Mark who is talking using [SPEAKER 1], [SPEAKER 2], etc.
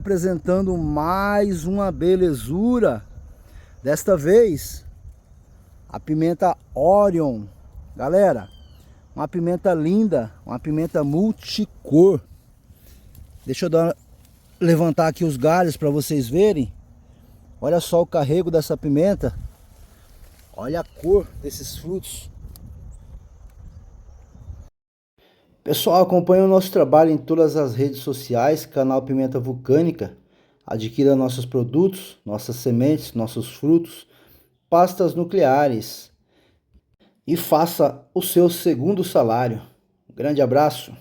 [SPEAKER 1] Apresentando mais uma belezura. Desta vez a pimenta Orion. Galera, uma pimenta linda, uma pimenta multicor. Deixa eu levantar aqui os galhos para vocês verem. Olha só o carrego dessa pimenta. Olha a cor desses frutos. Pessoal, acompanhe o nosso trabalho em todas as redes sociais, canal Pimenta Vulcânica. Adquira nossos produtos, nossas sementes, nossos frutos, pastas nucleares e faça o seu segundo salário. Um grande abraço.